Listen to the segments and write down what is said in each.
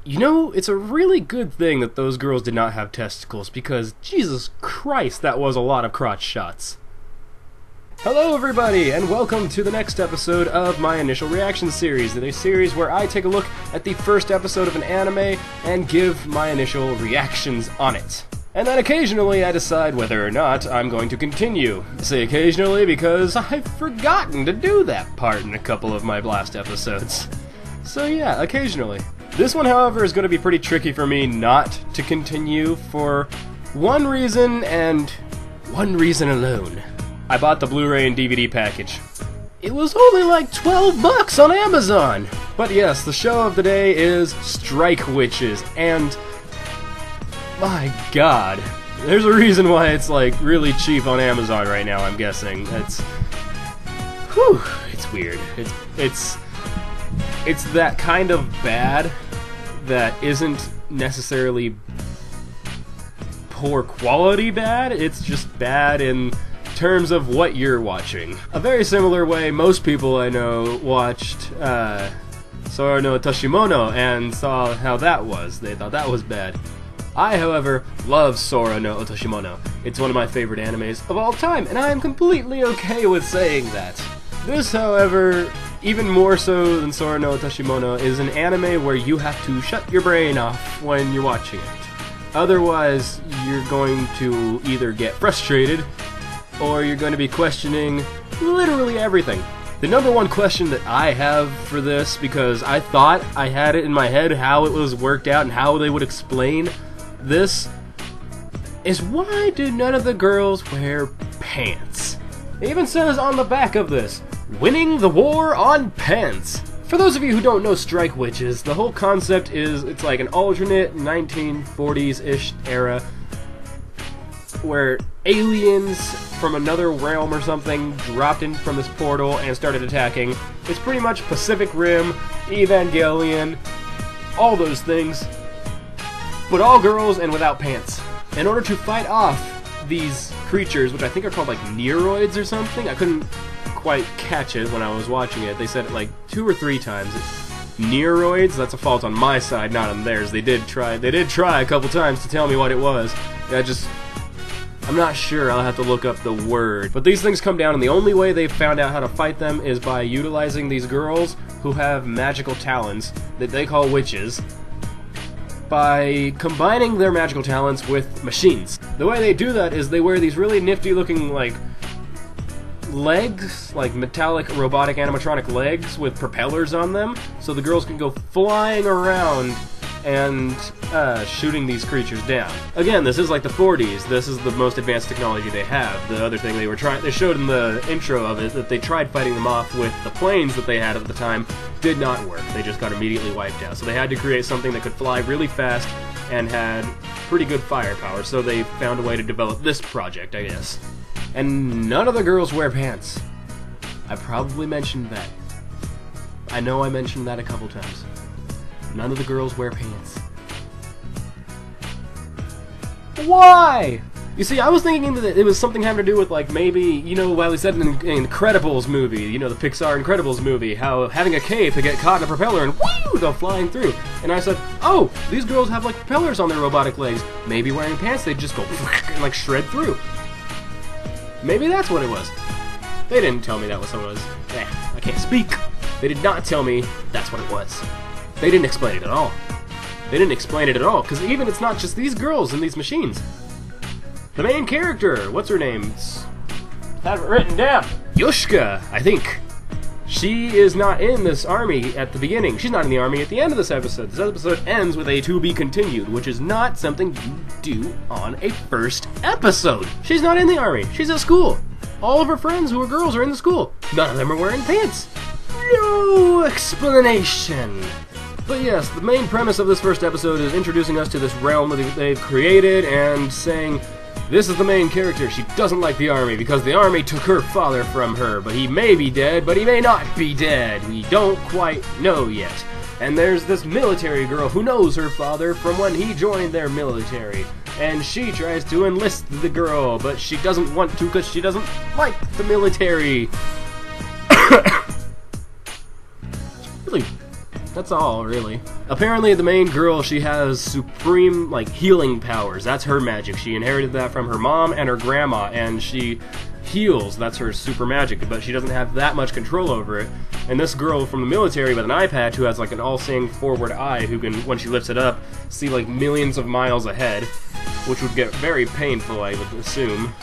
You know, it's a really good thing that those girls did not have testicles, because Jesus Christ, that was a lot of crotch shots. Hello everybody, and welcome to the next episode of my initial reaction series, a series where I take a look at the first episode of an anime and give my initial reactions on it. And then occasionally I decide whether or not I'm going to continue. I say occasionally because I've forgotten to do that part in a couple of my last episodes. So yeah, occasionally. This one, however, is going to be pretty tricky for me not to continue for one reason, and one reason alone. I bought the Blu-ray and DVD package. It was only like $12 on Amazon! But yes, the show of the day is Strike Witches, and my god, there's a reason why it's like really cheap on Amazon right now, I'm guessing. It's weird. It's that kind of bad that isn't necessarily poor quality bad, it's just bad in terms of what you're watching. A very similar way most people I know watched Sora no Toshimono and saw how that was. They thought that was bad. I, however, love Sora no Otoshimono. It's one of my favorite animes of all time, and I am completely okay with saying that. This, however, even more so than Sora no Otoshimono, is an anime where you have to shut your brain off when you're watching it. Otherwise, you're going to either get frustrated, or you're going to be questioning literally everything. The number one question that I have for this, because I thought I had it in my head how it was worked out and how they would explain this, is why do none of the girls wear pants? It even says on the back of this, winning the war on pants. For those of you who don't know Strike Witches, the whole concept is it's like an alternate 1940s-ish era where aliens from another realm or something dropped in from this portal and started attacking. It's pretty much Pacific Rim, Evangelion, all those things, but all girls and without pants. In order to fight off these creatures, which I think are called like Neoroids or something, I couldn't quite catch it when I was watching it. They said it like 2 or 3 times. Neoroids, that's a fault on my side, not on theirs. They did try a couple times to tell me what it was. I'm not sure, I'll have to look up the word. But these things come down, and the only way they've found out how to fight them is by utilizing these girls who have magical talents that they call witches, by combining their magical talents with machines. The way they do that is they wear these really nifty looking, like, legs, like metallic robotic animatronic legs with propellers on them, so the girls can go flying around and shooting these creatures down. Again, this is like the 40s. This is the most advanced technology they have. The other thing they showed in the intro of it that they tried fighting them off with the planes that they had at the time. Did not work. They just got immediately wiped out. So they had to create something that could fly really fast and had pretty good firepower. So they found a way to develop this project, I guess. And none of the girls wear pants. I probably mentioned that. I know I mentioned that a couple times. None of the girls wear pants. Why? You see, I was thinking that it was something having to do with, like, maybe, you know, while he said in the Incredibles movie, you know, the Pixar Incredibles movie, how having a cape to get caught in a propeller and woo, go flying through. And I said, oh, these girls have, like, propellers on their robotic legs. Maybe wearing pants, they'd just go and, like, shred through. Maybe that's what it was. They didn't tell me that was what it was. I can't speak. They did not tell me that's what it was. They didn't explain it at all. They didn't explain it at all, because even it's not just these girls and these machines. The main character, what's her name? I have it written down. Yoshika, I think. She is not in this army at the beginning. She's not in the army at the end of this episode. This episode ends with a to be continued, which is not something you do on a first episode. She's not in the army. She's at school. All of her friends who are girls are in the school. None of them are wearing pants. No explanation. But yes, the main premise of this first episode is introducing us to this realm that they've created and saying, this is the main character. She doesn't like the army because the army took her father from her, but he may be dead, but he may not be dead. We don't quite know yet. And there's this military girl who knows her father from when he joined their military. And she tries to enlist the girl, but she doesn't want to because she doesn't like the military. It's really That's all, really. Apparently, the main girl, she has supreme, like, healing powers. That's her magic. She inherited that from her mom and her grandma, and she heals. That's her super magic, but she doesn't have that much control over it. And this girl from the military with an eye patch who has, like, an all-seeing forward eye who can, when she lifts it up, see, like, millions of miles ahead, which would get very painful, I would assume.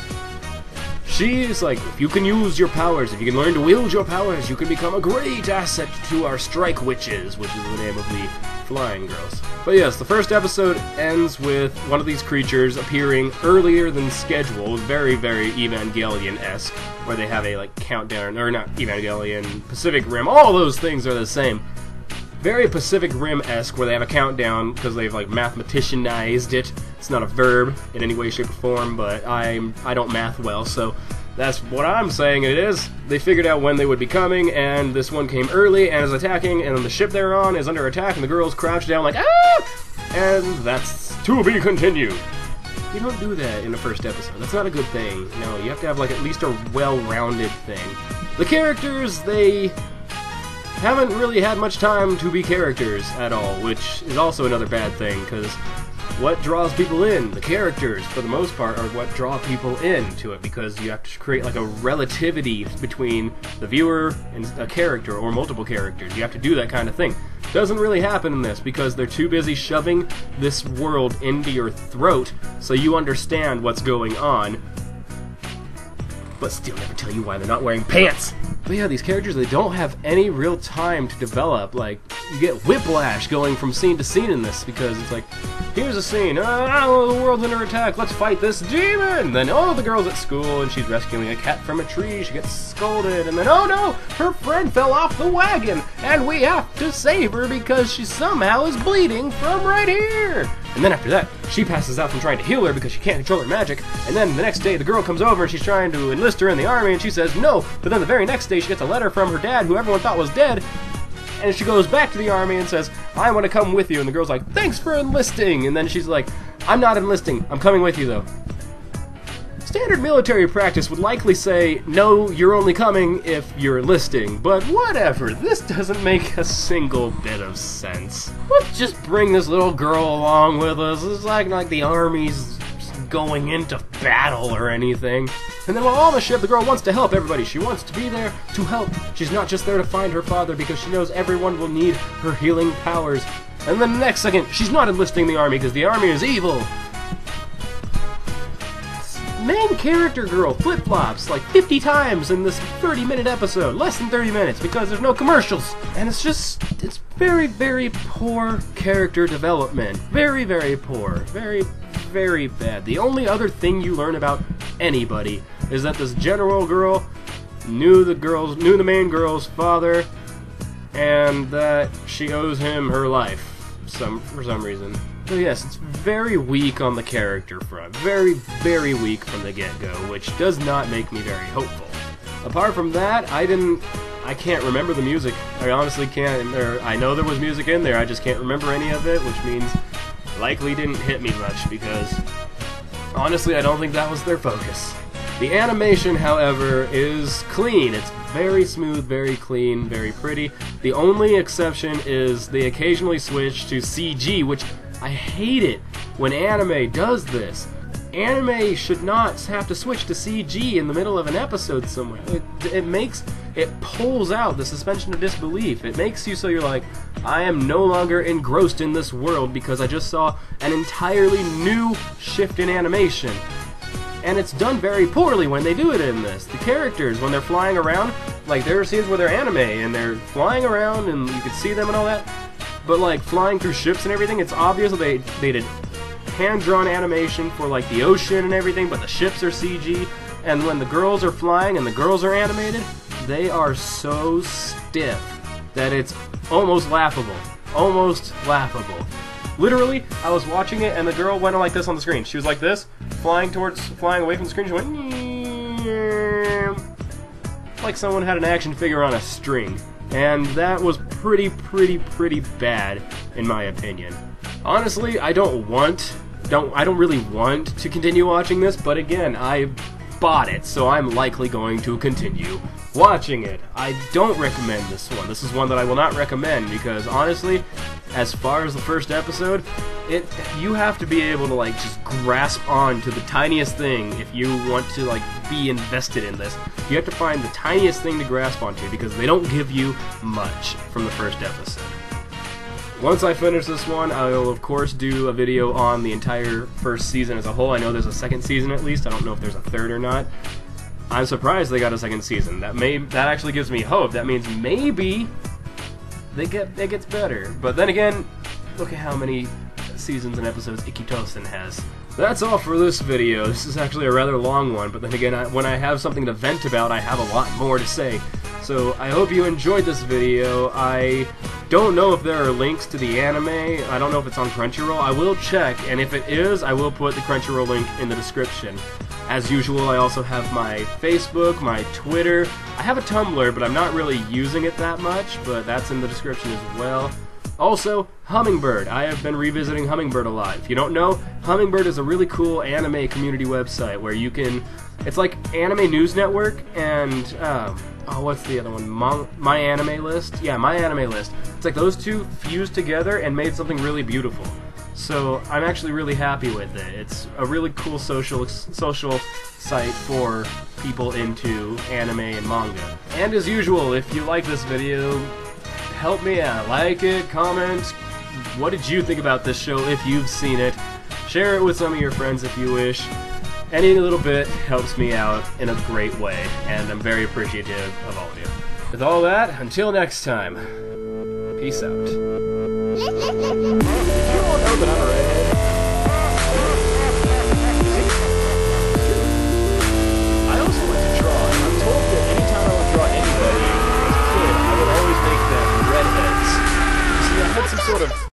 She's like, if you can use your powers, if you can learn to wield your powers, you can become a great asset to our strike witches, which is the name of the flying girls. But yes, the first episode ends with one of these creatures appearing earlier than scheduled, very, very Evangelion-esque, where they have a, like, countdown, or not Evangelion, Pacific Rim, all those things are the same. Very Pacific Rim-esque, where they have a countdown, because they've, like, mathematicianized it. It's not a verb in any way, shape, or form, but I don't math well, so that's what I'm saying it is. They figured out when they would be coming, and this one came early and is attacking, and then the ship they're on is under attack, and the girls crouch down like, ah! And that's to be continued. You don't do that in the first episode. That's not a good thing. No, you have to have, like, at least a well-rounded thing. The characters, they haven't really had much time to be characters at all, which is also another bad thing, because what draws people in? The characters, for the most part, are what draw people into it, because you have to create, like, a relativity between the viewer and a character, or multiple characters. You have to do that kind of thing. Doesn't really happen in this, because they're too busy shoving this world into your throat so you understand what's going on, but still never tell you why they're not wearing pants. But yeah, these characters, they don't have any real time to develop. Like, you get whiplash going from scene to scene in this, because it's like, here's a scene, oh, the world's under attack, let's fight this demon! Then, oh, the girl's at school, and she's rescuing a cat from a tree, she gets scolded, and then, oh no, her friend fell off the wagon, and we have to save her because she somehow is bleeding from right here! And then after that, she passes out from trying to heal her because she can't control her magic, and then the next day the girl comes over and she's trying to enlist her in the army, and she says no, but then the very next day she gets a letter from her dad, who everyone thought was dead, and she goes back to the army and says, I want to come with you, and the girl's like, thanks for enlisting, and then she's like, I'm not enlisting, I'm coming with you though. Standard military practice would likely say, no, you're only coming if you're enlisting, but whatever, this doesn't make a single bit of sense. Let's just bring this little girl along with us. It's like the army's going into battle or anything. And then while on the ship, the girl wants to help everybody. She wants to be there to help. She's not just there to find her father because she knows everyone will need her healing powers. And then the next second, she's not enlisting the army because the army is evil. Main character girl flip-flops like 50 times in this 30-minute episode. Less than 30 minutes because there's no commercials. And it's very, very poor character development. Very, very poor. Very, very bad. The only other thing you learn about anybody is that this general girl knew the main girl's father, and that she owes him her life for some reason. So yes, it's very weak on the character front. Very, very weak from the get-go, which does not make me very hopeful. Apart from that, I can't remember the music. I honestly can't. I know there was music in there, I just can't remember any of it, which means likely didn't hit me much, because honestly I don't think that was their focus. The animation, however, is clean. It's very smooth, very clean, very pretty. The only exception is they occasionally switch to CG, which I hate it when anime does this. Anime should not have to switch to CG in the middle of an episode somewhere. It pulls out the suspension of disbelief. It makes you so you're like, I am no longer engrossed in this world because I just saw an entirely new shift in animation. And it's done very poorly when they do it in this. The characters, when they're flying around, like there are scenes where they're anime and they're flying around and you can see them and all that, but like flying through ships and everything, it's obvious that they did hand-drawn animation for like the ocean and everything, but the ships are CG, and when the girls are flying and the girls are animated, they are so stiff that it's almost laughable. Almost laughable. Literally, I was watching it and the girl went like this on the screen. She was like this, flying away from the screen. She went like someone had an action figure on a string. And that was pretty bad, in my opinion. Honestly, I don't really want to continue watching this, but again, I bought it, so I'm likely going to continue. watching it. I don't recommend this one. This is one that I will not recommend because honestly, as far as the first episode, you have to be able to like just grasp on to the tiniest thing if you want to like be invested in this. You have to find the tiniest thing to grasp onto because they don't give you much from the first episode. Once I finish this one, I will of course do a video on the entire first season as a whole. I know there's a second season at least. I don't know if there's a third or not. I'm surprised they got a second season. That actually gives me hope. That means maybe it gets better. But then again, look at how many seasons and episodes Ikitosen has. That's all for this video. This is actually a rather long one, but then again, when I have something to vent about, I have a lot more to say. So I hope you enjoyed this video. I don't know if there are links to the anime. I don't know if it's on Crunchyroll. I will check, and if it is, I will put the Crunchyroll link in the description. As usual, I also have my Facebook, my Twitter. I have a Tumblr, but I'm not really using it that much, but that's in the description as well. Also, Hummingbird. I have been revisiting Hummingbird a lot. If you don't know, Hummingbird is a really cool anime community website where you can... It's like Anime News Network and... oh, what's the other one? My Anime List? Yeah, My Anime List. It's like those two fused together and made something really beautiful. So I'm actually really happy with it. It's a really cool social site for people into anime and manga. And as usual, if you like this video, help me out. Like it, comment. What did you think about this show if you've seen it? Share it with some of your friends if you wish. Any little bit helps me out in a great way, and I'm very appreciative of all of you. With all that, until next time, peace out.